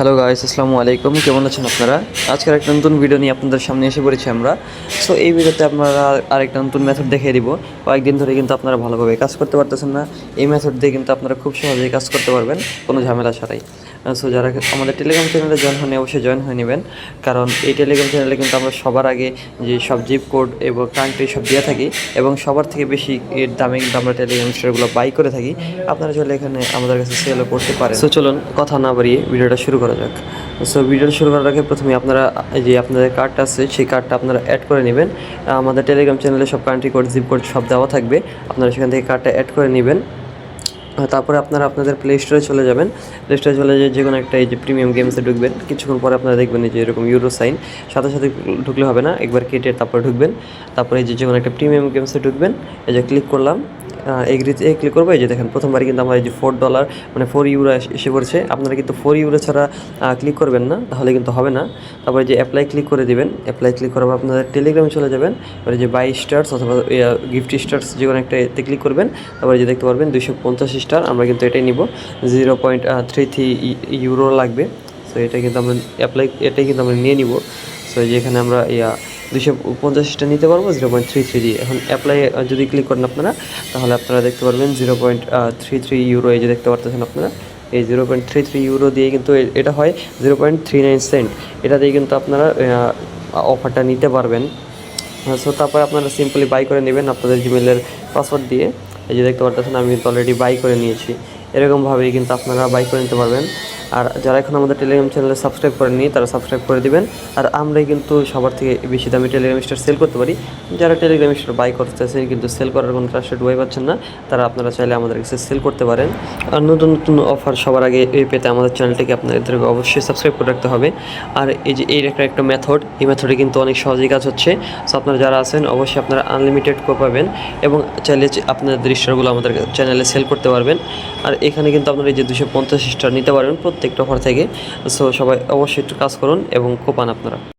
Hello guys, আসসালামু আলাইকুম। কেমন আছেন আপনারা? আজকের একটা নতুন ভিডিও নিয়ে আপনাদের সামনে এসে পড়েছি আমরা। সো এই ভিডিওতে আপনারা আরেকটা নতুন মেথড দেখিয়ে দিব। কয়েকদিন ধরে কিন্তু আপনারা ভালোভাবে কাজ করতে পারতেছেন না। এই মেথড দিয়ে কিন্তু আপনারা খুব সহজেই কাজ করতে পারবেন কোনো ঝামেলা ছাড়াই। সো যারা আমাদের টেলিগ্রাম চ্যানেলে জয়েন হয়নি অবশ্যই জয়েন হয়ে নেবেন, কারণ এই টেলিগ্রাম চ্যানেলে কিন্তু আমরা সবার আগে যে সব জিপ কোড এবং কান্ট্রি সব দিয়ে থাকি এবং সবার থেকে বেশি এর দামে কিন্তু আমরা টেলিগ্রাম স্টোরগুলো বাই করে থাকি। আপনারা চাইলে এখানে আমাদের কাছে সেলও করতে পারেন। সো চলুন কথা না বাড়িয়ে ভিডিওটা শুরু করা যাক। সো ভিডিওটা শুরু করার আগে প্রথমে আপনারা যে আপনাদের কার্ডটা আছে সেই কার্ডটা আপনারা অ্যাড করে নেবেন। আমাদের টেলিগ্রাম চ্যানেলে সব কান্ট্রি কোড জিপ কোড সব দেওয়া থাকবে, আপনারা সেখান থেকে কার্ডটা অ্যাড করে নেবেন। তারপরে আপনারা আপনাদের প্লে স্টোরে চলে যাবেন। প্লে স্টোরে চলে যে কোনো একটা এই যে প্রিমিয়াম গেমসে ঢুকবেন। কিছুক্ষণ পরে আপনারা দেখবেন যে এরকম ইউরো সাইন, সাথে সাথে ঢুকলে হবে না, একবার কেটে তারপরে ঢুকবেন। তারপরে এই যে কোনো একটা প্রিমিয়াম গেমসে ঢুকবেন। এই যে ক্লিক করলাম, এগ্রিতে ক্লিক করবো। এই যে দেখেন প্রথমবারই কিন্তু আমার এই যে $4 মানে 4 ইউরো এসে পড়ছে। আপনারা কিন্তু 4 ইউরো ছাড়া ক্লিক করবেন না, তাহলে কিন্তু হবে না। তারপরে যে অ্যাপ্লাই ক্লিক করে দিবেন। অ্যাপ্লাই ক্লিক করার পর আপনাদের টেলিগ্রামে চলে যাবেন। এবারে যে 22 স্টার্স অথবা গিফট স্টার্স যে কোনো একটা এতে ক্লিক করবেন। তারপরে যে দেখতে পারবেন 250 স্টার, আমরা কিন্তু এটাই নিব। 0.33 ইউরো লাগবে। সো এটা কিন্তু আমরা এটাই কিন্তু আমরা নিয়ে নিব। সো যেখানে আমরা 250টা নিতে পারবো 0.33 দিয়ে। এখন অ্যাপ্লাই যদি ক্লিক করেন আপনারা, তাহলে আপনারা দেখতে পারবেন 0.33 ইউরো এই যে দেখতে পারতেছেন আপনারা। এই 0.33 ইউরো দিয়ে কিন্তু এটা হয় 0.39 সেন্ট। এটা দিয়ে কিন্তু আপনারা অফারটা নিতে পারবেন। সো তারপরে আপনারা সিম্পলি বাই করে নেবেন আপনাদের জিমেলের পাসওয়ার্ড দিয়ে। এই যে দেখতে পারতেছেন আমি কিন্তু অলরেডি বাই করে নিয়েছি। এরকমভাবেই কিন্তু আপনারা বাই করে নিতে পারবেন। আর যারা এখন আমাদের টেলিগ্রাম চ্যানেলে সাবস্ক্রাইব করেননি তারা সাবস্ক্রাইব করে দিবেন। আর আমরাই কিন্তু সবার থেকে বেশি দামি টেলিগ্রাম স্টোর সেল করতে পারি। যারা টেলিগ্রাম স্টোর বাই করতেছেন কিন্তু সেল করার কোনো ট্রাস্টেড ওয়ে পাচ্ছেন না, তারা আপনারা চাইলে আমাদের কাছে সেল করতে পারেন। আর নতুন নতুন অফার সবার আগে পেতে আমাদের চ্যানেলটিকে আপনাদেরকে অবশ্যই সাবস্ক্রাইব করে রাখতে হবে। আর এই যে একটা মেথড, এই মেথডে কিন্তু অনেক সহজেই কাজ হচ্ছে। সো আপনারা যারা আছেন অবশ্যই আপনারা আনলিমিটেড কো পাবেন এবং চাইলে আপনাদের স্টোরগুলো আমাদের চ্যানেলে সেল করতে পারবেন। আর এখানে কিন্তু আপনারা এই যে 250 স্টার নিতে পারবেন প্রত্যেকটা অফার থেকে। সো সবাই অবশ্যই একটু কাজ করুন এবং কোপান আপনারা।